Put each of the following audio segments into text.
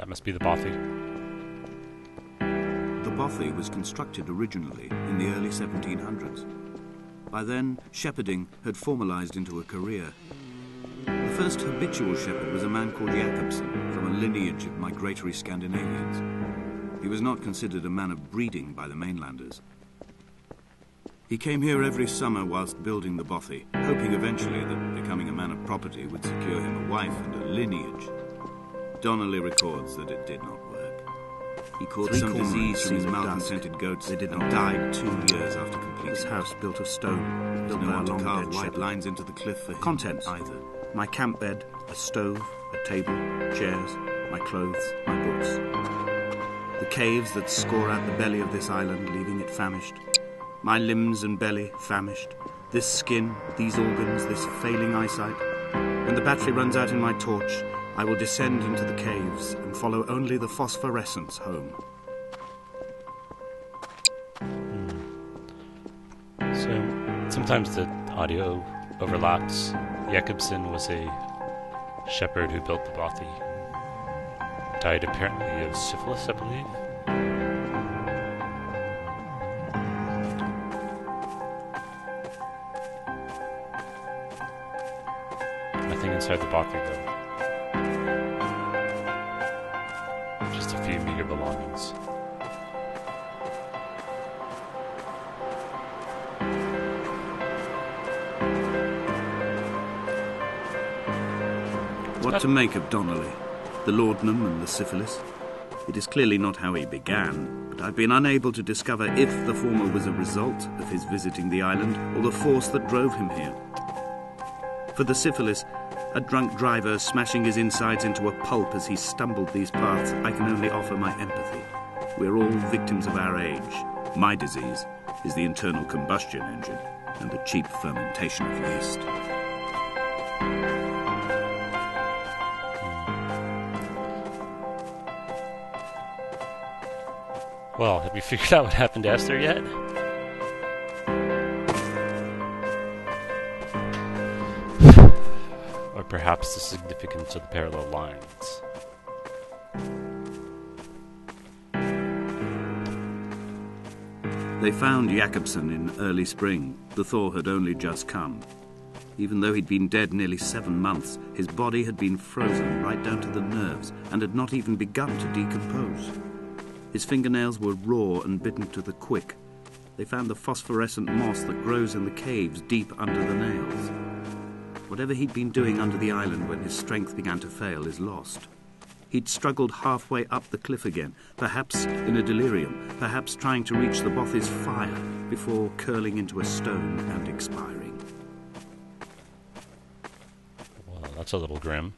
That must be the bothy. The bothy was constructed originally in the early 1700s. By then, shepherding had formalized into a career. The first habitual shepherd was a man called Jakobsen, from a lineage of migratory Scandinavians. He was not considered a man of breeding by the mainlanders. He came here every summer whilst building the bothy, hoping eventually that becoming a man of property would secure him a wife and a lineage. Donnelly records that it did not work. He caught some disease from his malcontented goats and died 2 years after completing this house built of stone, built by a long carve dead white shepherd. lines into the cliff for him Contents either. My camp bed, a stove, a table, chairs, my clothes, my books. The caves that score out the belly of this island, leaving it famished. My limbs and belly famished. This skin, these organs, this failing eyesight. When the battery runs out in my torch, I will descend into the caves and follow only the phosphorescence home. So, sometimes the audio overlaps. Jakobsen was a shepherd who built the bothy. Died apparently of syphilis, I believe. Nothing inside the bothy, though. Just a few meager belongings. What to make of Donnelly, the laudanum and the syphilis? It is clearly not how he began, but I've been unable to discover if the former was a result of his visiting the island or the force that drove him here. For the syphilis, a drunk driver smashing his insides into a pulp as he stumbled these paths, I can only offer my empathy. We're all victims of our age. My disease is the internal combustion engine and the cheap fermentation of yeast. Well, have you figured out what happened to Esther yet? Or perhaps the significance of the parallel lines. They found Jakobsen in early spring. The thaw had only just come. Even though he'd been dead nearly 7 months, his body had been frozen right down to the nerves and had not even begun to decompose. His fingernails were raw and bitten to the quick. They found the phosphorescent moss that grows in the caves deep under the nails. Whatever he'd been doing under the island when his strength began to fail is lost. He'd struggled halfway up the cliff again, perhaps in a delirium, perhaps trying to reach the bothy's fire before curling into a stone and expiring. Well, that's a little grim.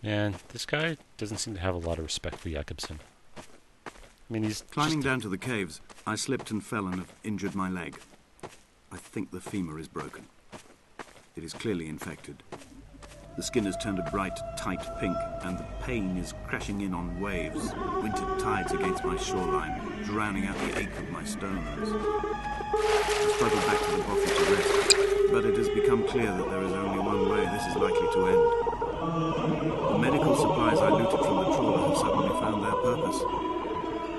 Man, this guy doesn't seem to have a lot of respect for Jakobsen. I mean, he's Climbing down to the caves, I slipped and fell and have injured my leg. I think the femur is broken. It is clearly infected. The skin has turned a bright, tight pink, and the pain is crashing in on waves, winter tides against my shoreline, drowning out the ache of my stones. I struggle back to the bothy to rest, but it has become clear that there is only one way this is likely to end. The medical supplies I looted from the trawler have suddenly found their purpose.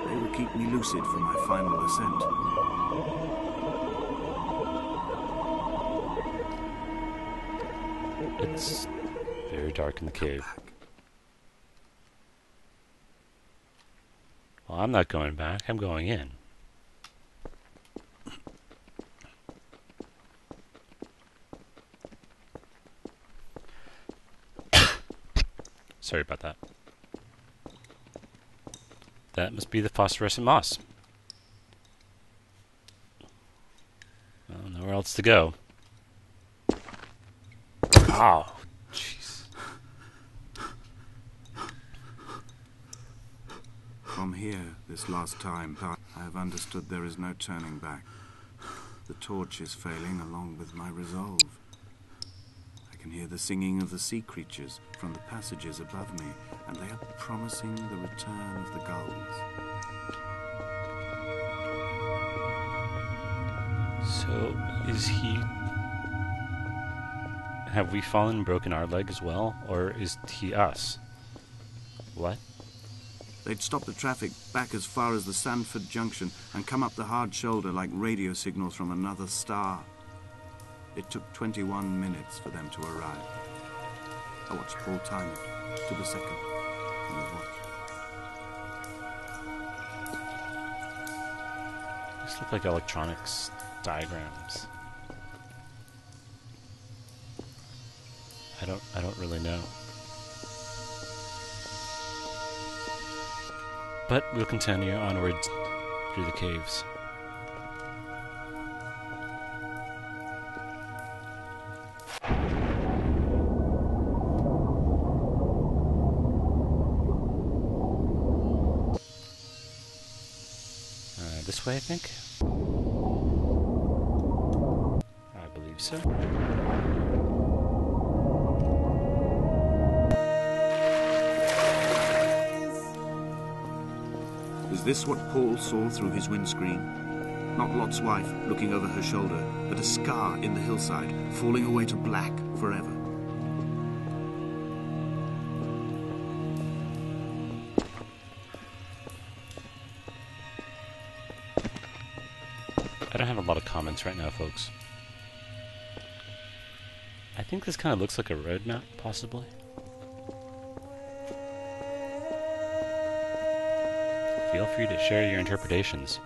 They will keep me lucid for my final ascent. It's very dark in the cave. Well, I'm not going back. I'm going in. Sorry about that. That must be the phosphorescent moss. Well, nowhere else to go. Ow. Jeez. From here, this last time, I have understood there is no turning back. The torch is failing along with my resolve. I can hear the singing of the sea creatures from the passages above me, and they are promising the return of the gulls. So, is he Have we fallen and broken our leg as well? Or is he us? What? They'd stopped the traffic back as far as the Sandford Junction and come up the hard shoulder like radio signals from another star. It took 21 minutes for them to arrive. I watched Paul time it to the second on his watch. These look like electronics diagrams. I don't really know. But we'll continue onwards through the caves. This way, I think? I believe so. Is this what Paul saw through his windscreen? Not Lot's wife looking over her shoulder, but a scar in the hillside, falling away to black forever. I don't have a lot of comments right now, folks. I think this kind of looks like a road map, possibly. Feel free to share your interpretations.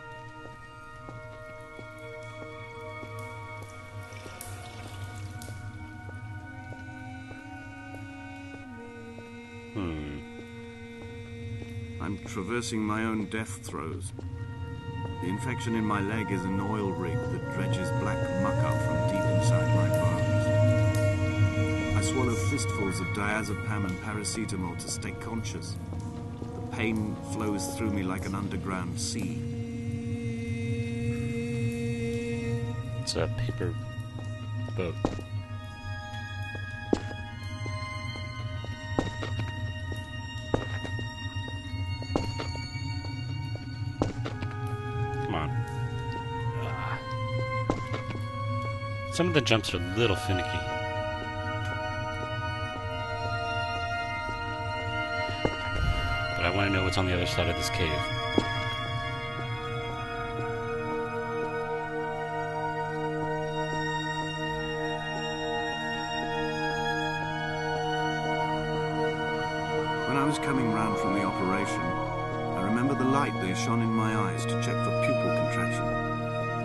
I'm traversing my own death throes. The infection in my leg is an oil rig that dredges black muck up from deep inside my bones. I swallow fistfuls of diazepam and paracetamol to stay conscious. The pain flows through me like an underground sea. It's a paper boat. Some of the jumps are a little finicky. But I want to know what's on the other side of this cave. When I was coming round from the operation, I remember the light they shone in my eyes to check for pupil contraction.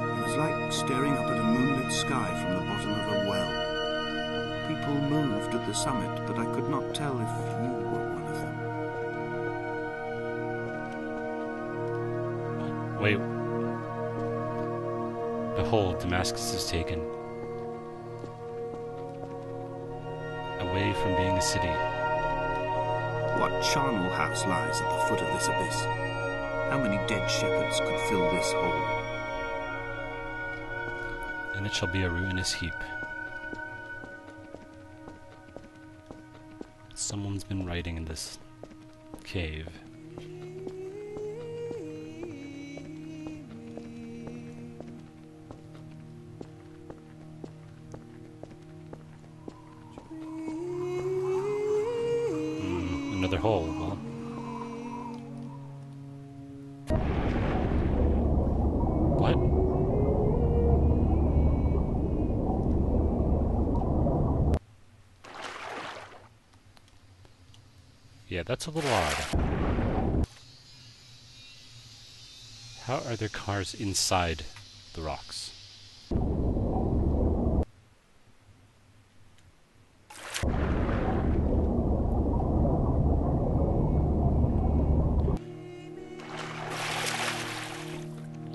It was like staring up at a moonlit sky from the bottom of a well. People moved at the summit, but I could not tell if you were one of them. Wait. Behold, Damascus is taken. Away from being a city. What charnel house lies at the foot of this abyss? How many dead shepherds could fill this hole? And it shall be a ruinous heap. Someone's been writing in this cave. Another hole. Well, what? Yeah, that's a little odd. How are there cars inside the rocks?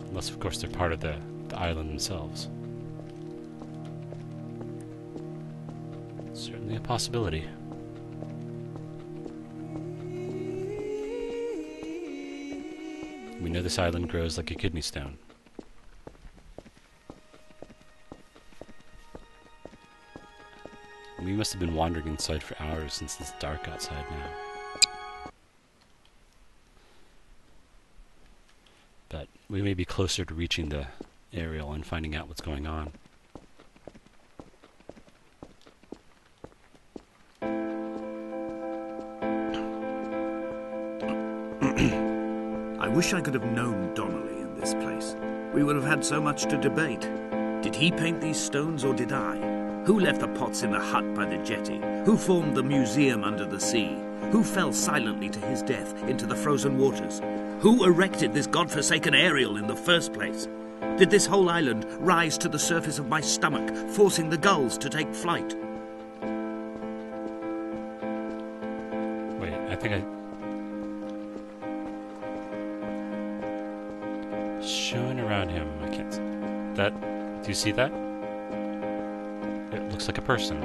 Unless, of course, they're part of the island themselves. Certainly a possibility. We know this island grows like a kidney stone. We must have been wandering inside for hours since it's dark outside now. But we may be closer to reaching the aerial and finding out what's going on. wish I could have known Donnelly in this place. We would have had so much to debate. Did he paint these stones or did I? Who left the pots in the hut by the jetty? Who formed the museum under the sea? Who fell silently to his death into the frozen waters? Who erected this godforsaken aerial in the first place? Did this whole island rise to the surface of my stomach, forcing the gulls to take flight? Wait, I think showing around him, I can't see. That, do you see that? It looks like a person.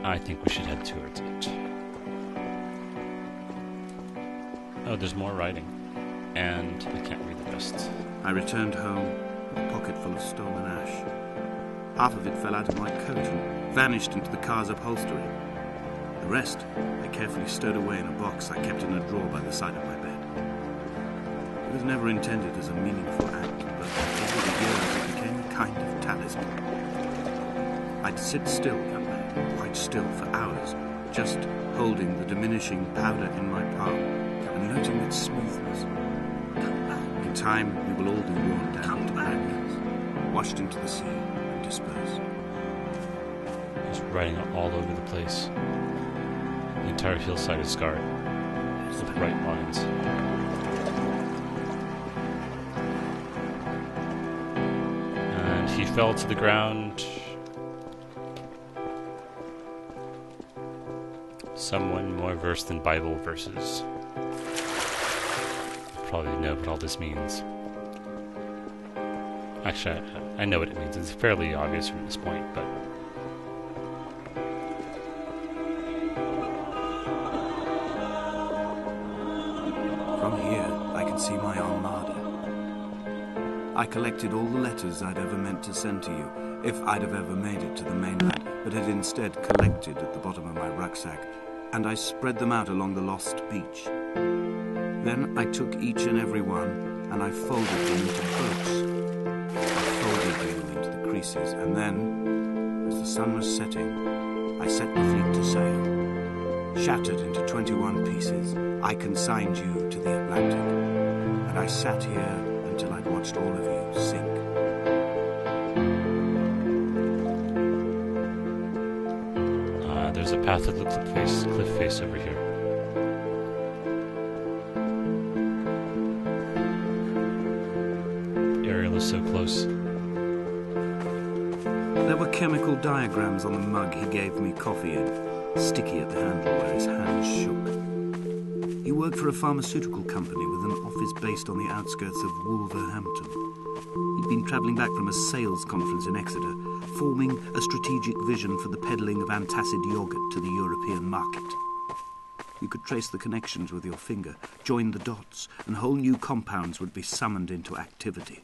I think we should head towards it. Oh, there's more writing. And I can't read the rest. I returned home with a pocket full of stolen ash. Half of it fell out of my coat and vanished into the car's upholstery. The rest I carefully stowed away in a box I kept in a drawer by the side of my bed. It was never intended as a meaningful act, but over the years it became a kind of talisman. I'd sit still one day, quite still for hours, just holding the diminishing powder in my palm and noting its smoothness. In time, we will all be worn down to granules, washed into the sea and dispersed. There's writing all over the place. The entire hillside is scarred with bright lines. And he fell to the ground. Someone more versed in Bible verses probably know what all this means. Actually, I know what it means. It's fairly obvious from this point, but from here, I can see my armada. I collected all the letters I'd ever meant to send to you, if I'd have ever made it to the mainland, but had instead collected at the bottom of my rucksack, and I spread them out along the lost beach. Then I took each and every one, and I folded them into boats. I folded them into the creases, and then, as the sun was setting, I set the fleet to sail. Shattered into 21 pieces, I consigned you to the Atlantic, and I sat here until I'd watched all of you sink. There's a path to the cliff face over here. Ariel is so close. There were chemical diagrams on the mug he gave me coffee in, sticky at the handle where his hands shook. He worked for a pharmaceutical company with an office based on the outskirts of Wolverhampton. He'd been travelling back from a sales conference in Exeter, forming a strategic vision for the peddling of antacid yogurt to the European market. You could trace the connections with your finger, join the dots, and whole new compounds would be summoned into activity.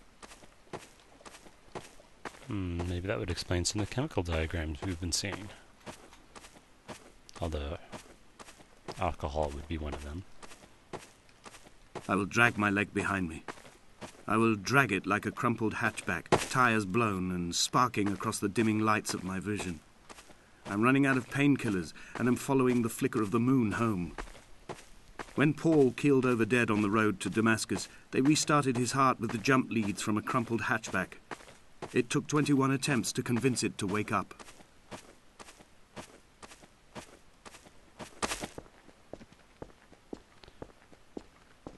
Maybe that would explain some of the chemical diagrams we've been seeing. Although alcohol would be one of them. I will drag my leg behind me. I will drag it like a crumpled hatchback, tires blown and sparking across the dimming lights of my vision. I'm running out of painkillers and am following the flicker of the moon home. When Paul keeled over dead on the road to Damascus, they restarted his heart with the jump leads from a crumpled hatchback. It took 21 attempts to convince it to wake up.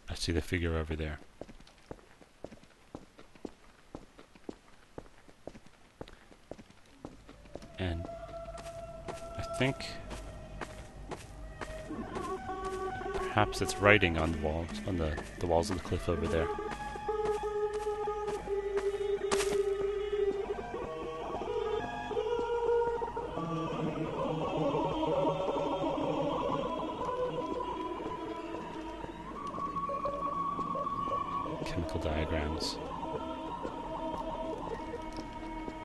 I see the figure over there. And I think perhaps it's writing on the walls, on the walls of the cliff over there. Chemical diagrams.